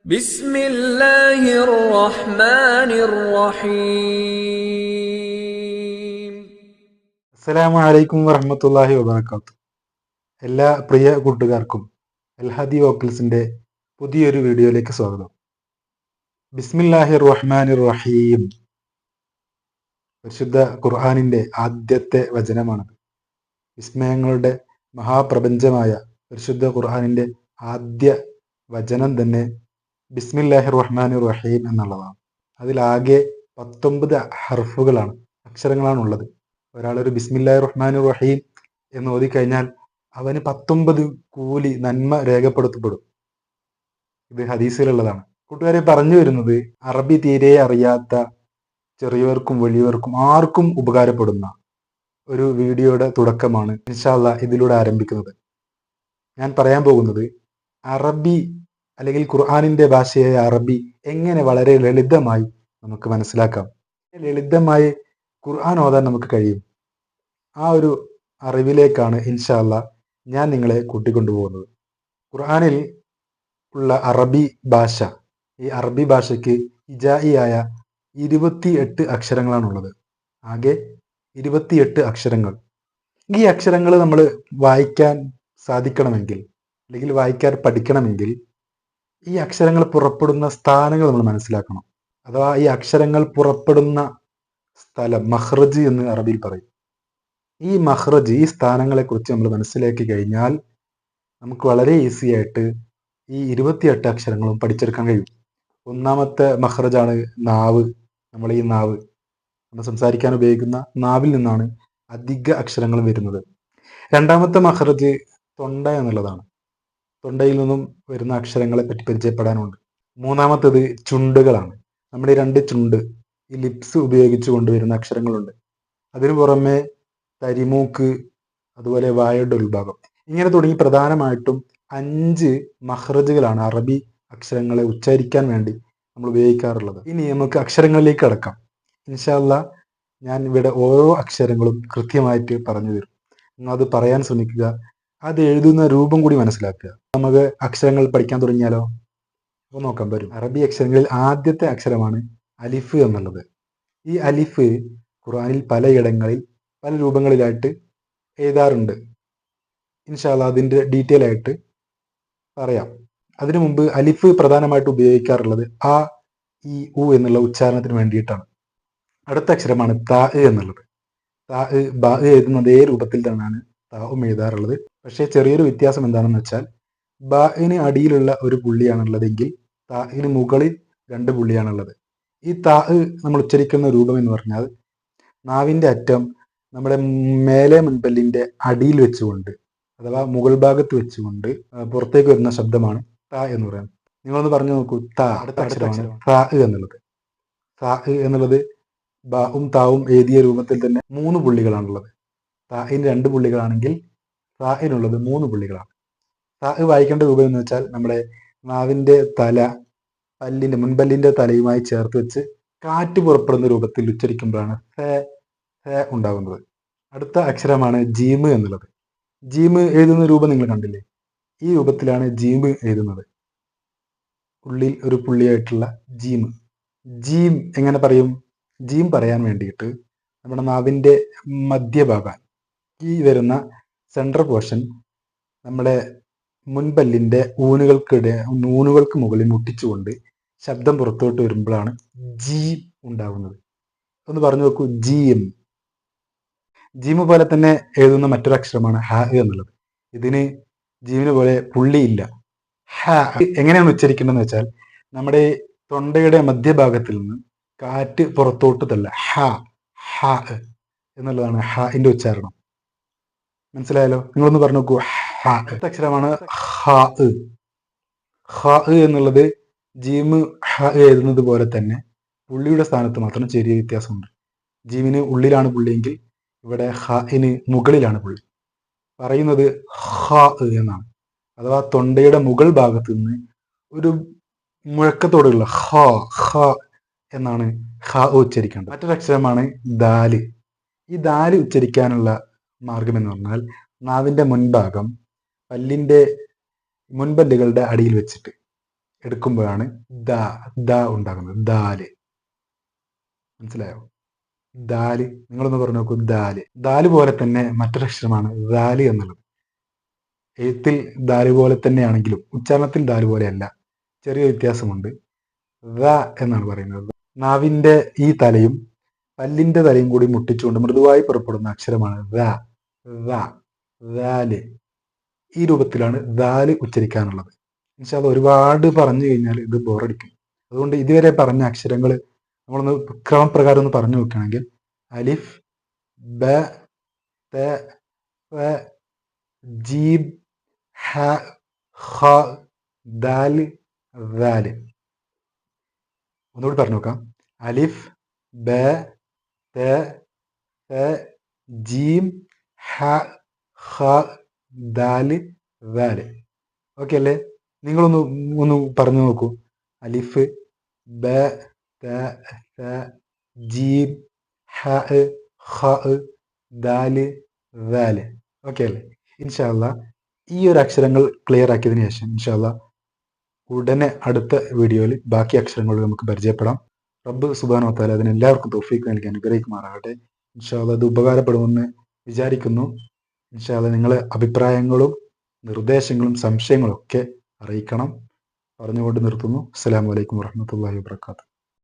بسم الله الرحمن الرحيم. അസ്സലാമു അലൈക്കും വറഹ്മത്തുള്ളാഹി വബറകാത്തു. എല്ലാ പ്രിയ കൂട്ടുകാർക്കും അൽഹദി വോക്കൽസിന്റെ പുതിയൊരു വീഡിയോയിലേക്ക് സ്വാഗതം. ബിസ്മില്ലാഹിർ റഹ്മാനിർ റഹീം. പരിശുദ്ധ ഖുർആനിന്റെ ആദ്യത്തെ വചനമാണത്. വിസ്മയങ്ങളുടെ മഹാപ്രപഞ്ചമായ പരിശുദ്ധ ഖുർആനിന്റെ ആദ്യ വചനം തന്നെ ബിസ്മില്ലാഹിർ റഹ്മാനിർ റഹീം എന്നുള്ളതാണ്. അതിലാകെ 19 ഹർഫുകളാണ്, അക്ഷരങ്ങളാണ് ഉള്ളത്. ഒരാളൊരു ബിസ്മില്ലാഹിർ റഹ്മാനിർ റഹീം എന്ന് ഓതിക്കഴിഞ്ഞാൽ അവന് 19 കൂലി നന്മ രേഖപ്പെടുത്തപ്പെടും. ഇത് ഹദീസിലുള്ളതാണ്. കൂട്ടുകാരെ, പറഞ്ഞു വരുന്നത് അറബി തീരെ അറിയാത്ത ചെറിയവർക്കും വലിയവർക്കും ആർക്കും ഉപകാരപ്പെടുന്ന ഒരു വീഡിയോയുടെ തുടക്കമാണ് ഇൻഷാ അല്ലാഹ് ഇതിലൂടെ ആരംഭിക്കുന്നത്. ഞാൻ പറയാൻ പോകുന്നത് അറബി അല്ലെങ്കിൽ ഖുർആനിന്റെ ഭാഷയായ അറബി എങ്ങനെ വളരെ ലളിതമായി നമുക്ക് മനസ്സിലാക്കാം, ലളിതമായി ഖുർആൻ ഓതാൻ നമുക്ക് കഴിയും. ആ ഒരു അറിവിലേക്കാണ് ഇൻഷാ അല്ലാഹ് ഞാൻ നിങ്ങളെ കൂട്ടിക്കൊണ്ടുപോകുന്നത്. ഖുർആനിൽ ഉള്ള അറബി ഭാഷ, ഈ അറബി ഭാഷയ്ക്ക് ഹിജായിയായ 28 അക്ഷരങ്ങളാണുള്ളത്. ആകെ 28 അക്ഷരങ്ങൾ. ഈ അക്ഷരങ്ങൾ നമ്മൾ വായിക്കാൻ സാധിക്കണമെങ്കിൽ അല്ലെങ്കിൽ വായിക്കാൻ പഠിക്കണമെങ്കിൽ ഈ അക്ഷരങ്ങൾ പുറപ്പെടുന്ന സ്ഥാനങ്ങൾ നമ്മൾ മനസ്സിലാക്കണം. അഥവാ ഈ അക്ഷരങ്ങൾ പുറപ്പെടുന്ന സ്ഥലം മഖ്റജ് എന്ന് അറബിയിൽ പറയും. ഈ മഖ്റജ്, ഈ സ്ഥാനങ്ങളെ കുറിച്ച് നമ്മൾ മനസ്സിലാക്കി കഴിഞ്ഞാൽ നമുക്ക് വളരെ ഈസി ആയിട്ട് ഈ 28 അക്ഷരങ്ങളും പഠിച്ചെടുക്കാൻ കഴിയും. ഒന്നാമത്തെ മഖ്റജാണ് നാവ്. നമ്മൾ സംസാരിക്കാൻ ഉപയോഗിക്കുന്ന നാവിൽ നിന്നാണ് അധിക അക്ഷരങ്ങളും വരുന്നത്. രണ്ടാമത്തെ മഖ്റജ് തൊണ്ട എന്നുള്ളതാണ്. തൊണ്ടയിൽ നിന്നും വരുന്ന അക്ഷരങ്ങളെ പറ്റി പരിചയപ്പെടാനുണ്ട്. മൂന്നാമത്തേത് ചുണ്ടുകളാണ്. നമ്മുടെ ഈ 2 ചുണ്ട്, ഈ ലിപ്സ് ഉപയോഗിച്ച് കൊണ്ടുവരുന്ന അക്ഷരങ്ങളുണ്ട്. അതിനു പുറമെ തരിമൂക്ക്, അതുപോലെ വായയുടെ ഉൾഭാഗം, ഇങ്ങനെ തുടങ്ങി പ്രധാനമായിട്ടും 5 മഖ്റജുകളാണ് അറബി അക്ഷരങ്ങളെ ഉച്ചരിക്കാൻ വേണ്ടി നമ്മൾ ഉപയോഗിക്കാറുള്ളത്. ഇനി നമുക്ക് അക്ഷരങ്ങളിലേക്ക് കടക്കാം. ഇൻഷാ അല്ലാഹ് ഞാൻ ഇവിടെ ഓരോ അക്ഷരങ്ങളും കൃത്യമായിട്ട് പറഞ്ഞു തരും. നിങ്ങൾ അത് പറയാൻ ശ്രമിക്കുക. അത് എഴുതുന്ന രൂപം കൂടി മനസ്സിലാക്കുക. നമുക്ക് അക്ഷരങ്ങൾ പഠിക്കാൻ തുടങ്ങിയാലോ? അപ്പോൾ നോക്കാൻ വരും. അറബി അക്ഷരങ്ങളിൽ ആദ്യത്തെ അക്ഷരമാണ് അലിഫ് എന്നുള്ളത്. ഈ അലിഫ് ഖുർആനിൽ പലയിടങ്ങളിൽ പല രൂപങ്ങളിലായിട്ട് എഴുതാറുണ്ട്. ഇൻഷാ അല്ലാഹ് അതിൻ്റെ ഡീറ്റെയിൽ ആയിട്ട് പറയാം. അതിനു മുമ്പ് അലിഫ് പ്രധാനമായിട്ട് ഉപയോഗിക്കാറുള്ളത് അ, ഇ, ഉ എന്നുള്ള ഉച്ചാരണത്തിന് വേണ്ടിയിട്ടാണ്. അടുത്ത അക്ഷരമാണ് ത എന്നുള്ളത്. ത, ബ എഴുതുന്ന അതേ രൂപത്തിൽ തന്നെയാണ് താവും എഴുതാറുള്ളത്. പക്ഷേ ചെറിയൊരു വ്യത്യാസം എന്താണെന്ന് വെച്ചാൽ ബന് അടിയിലുള്ള ഒരു പുള്ളിയാണുള്ളതെങ്കിൽ താന് മുകളിൽ 2 പുള്ളിയാണുള്ളത്. ഈ താ നമ്മൾ ഉച്ചരിക്കുന്ന രൂപം എന്ന് പറഞ്ഞാൽ നാവിൻ്റെ അറ്റം നമ്മുടെ മേലെ മുൻപല്ലിൻ്റെ അടിയിൽ വെച്ചുകൊണ്ട്, അഥവാ മുകൾ ഭാഗത്ത് വെച്ചുകൊണ്ട് പുറത്തേക്ക് വരുന്ന ശബ്ദമാണ് ത എന്ന് പറയുന്നത്. നിങ്ങളൊന്ന് പറഞ്ഞു നോക്കൂ. ത. അടുത്ത അക്ഷരമാണ് ഫ എന്നുള്ളത്. ഫ എന്നുള്ളത് ബാവും താവും എഴുതിയ രൂപത്തിൽ തന്നെ 3 പുള്ളികളാണുള്ളത്. താന് 2 പുള്ളികളാണെങ്കിൽ ഫാനുള്ളത് 3 പുള്ളികളാണ്. ഫ വായിക്കേണ്ട രൂപം എന്ന് വെച്ചാൽ നമ്മുടെ നാവിൻ്റെ തല മുൻപല്ലിൻ്റെ തലയുമായി ചേർത്ത് വെച്ച് കാറ്റ് പുറപ്പെടുന്ന രൂപത്തിൽ ഉച്ചരിക്കുമ്പോഴാണ് ഫ ഉണ്ടാകുന്നത്. അടുത്ത അക്ഷരമാണ് ജീം എന്നുള്ളത്. ജീം എഴുതുന്ന രൂപം നിങ്ങൾ കണ്ടില്ലേ? ഈ രൂപത്തിലാണ് ജീം എഴുതുന്നത്. ഉള്ളിൽ ഒരു പുള്ളിയായിട്ടുള്ള ജീം. ജീം എങ്ങനെ പറയും? ജീം പറയാൻ വേണ്ടിയിട്ട് നമ്മുടെ നാവിൻ്റെ മധ്യഭാഗം, ഈ വരുന്ന സെൻട്രൽ പോർഷൻ നമ്മുടെ മുൻപല്ലിൻ്റെ ഊനുകൾക്ക് മുകളിൽ മുട്ടിച്ചുകൊണ്ട് ശബ്ദം പുറത്തോട്ട് വരുമ്പോഴാണ് ജീ ഉണ്ടാകുന്നത്. ഒന്ന് പറഞ്ഞു നോക്കൂ. ജീം. ജീം പോലെ തന്നെ എഴുതുന്ന മറ്റൊരു അക്ഷരമാണ് ഹ എന്നുള്ളത്. ഇതിന് ജീമിന് പോലെ പുള്ളിയില്ല. ഹ എങ്ങനെയാണ് ഉച്ചരിക്കേണ്ടതെന്ന് വെച്ചാൽ നമ്മുടെ തൊണ്ടയുടെ മധ്യഭാഗത്തിൽ നിന്ന് കാറ്റ് പുറത്തോട്ട് തള്ള ഹ ഹ എന്നുള്ളതാണ് ഹിന്റെ ഉച്ചാരണം. മനസ്സിലായല്ലോ? നിങ്ങളൊന്ന് പറഞ്ഞു നോക്കൂ. ഹ. അടുത്ത അക്ഷരമാണ് ഹ. ഹ എന്നുള്ളത് ജീമ് ഹ എഴുതുന്നത് പോലെ തന്നെ പുള്ളിയുടെ സ്ഥാനത്ത് മാത്രം ചെറിയ വ്യത്യാസമുണ്ട്. ജീമിന് ഉള്ളിലാണ് പുള്ളിയെങ്കിൽ ഇവിടെ ഹന് മുകളിലാണ് പുള്ളി. പറയുന്നത് ഹ എന്നാണ്. അഥവാ തൊണ്ടയുടെ മുകൾ ഭാഗത്ത് നിന്ന് ഒരു മുഴക്കത്തോടെയുള്ള ഹ ഹ എന്നാണ് ഹ ഉച്ചരിക്കേണ്ടത്. മറ്റൊരു അക്ഷരമാണ് ദാല്. ഈ ദാല് ഉച്ചരിക്കാനുള്ള മാർഗം എന്ന് പറഞ്ഞാൽ നാവിൻ്റെ മുൻഭാഗം മുൻപല്ലുകളുടെ അടിയിൽ വെച്ചിട്ട് എടുക്കുമ്പോഴാണ് ദ ഉണ്ടാകുന്നത്. ദാല്. മനസ്സിലായോ? ദാല്. നിങ്ങളൊന്ന് പറഞ്ഞു നോക്കൂ. ദാല് പോലെ തന്നെ മറ്റൊരക്ഷരമാണ് ദാല് എന്നുള്ളത്. എഴുത്തിൽ ദാല് പോലെ തന്നെയാണെങ്കിലും ഉച്ചാരണത്തിൽ ദാല് പോലെയല്ല, ചെറിയ വ്യത്യാസമുണ്ട്. എന്നാണ് പറയുന്നത്. നാവിന്റെ ഈ തലയും പല്ലിന്റെ തലയും കൂടി മുട്ടിച്ചുകൊണ്ട് മൃദുവായി പുറപ്പെടുന്ന അക്ഷരമാണ് ദാല്. ഈ രൂപത്തിലാണ് ദാല് ഉച്ചരിക്കാനുള്ളത്. ഇൻഷാ അല്ലാഹ് ഒരുപാട് പറഞ്ഞു കഴിഞ്ഞാൽ ഇത് ബോറടിക്കും. അതുകൊണ്ട് ഇതുവരെ പറഞ്ഞ അക്ഷരങ്ങൾ നമ്മളൊന്ന് ക്രമപ്രകാരം ഒന്ന് പറഞ്ഞു നോക്കുകയാണെങ്കിൽ അലിഫ്, ബ, ത, ഫ, ജീം, ഹ, ഖ, ദാല്, ദാല്. ഒന്നുകൂടി പറഞ്ഞു നോക്കാം. അലിഫ്, ബ, ത, ഫ, ജീം, ഹ, ഖ, ദാല്, ദാല്. ഓക്കെ അല്ലേ? ഒന്ന് പറഞ്ഞു നോക്കൂ. അലിഫ്, ബ, ത, ഫ, ജീം, ഹ, ഖ, ദാല്, ദാല്. ഓക്കെ അല്ലേ? ഇൻഷാ അല്ലാഹ് ഈ ഒരു അക്ഷരങ്ങൾ ക്ലിയർ ആക്കിയതിനു ശേഷം ഇൻഷാ അല്ലാഹ് ഉടനെ അടുത്ത വീഡിയോയിൽ ബാക്കി അക്ഷരങ്ങൾ നമുക്ക് പരിചയപ്പെടാം. റബ്ബ് സുബ്ഹാനഹു വ തആല അതിനെല്ലാവർക്കും തൗഫീഖ് നൽകി അനുഗ്രഹിക്കുമാറാകട്ടെ. ഇൻഷാ അല്ലാഹ് ഇത് ഉപകാരപ്പെടുമെന്ന് വിചാരിക്കുന്നു. ഇൻഷാ അല്ലാഹ് നിങ്ങളെ അഭിപ്രായങ്ങളും നിർദ്ദേശങ്ങളും സംശയങ്ങളും ഒക്കെ അറിയിക്കണം. പറഞ്ഞുകൊണ്ട് നിർത്തുന്നു. അസ്സലാമു അലൈക്കും വറഹ്മത്തുള്ളാഹി വബറകാതുഹു.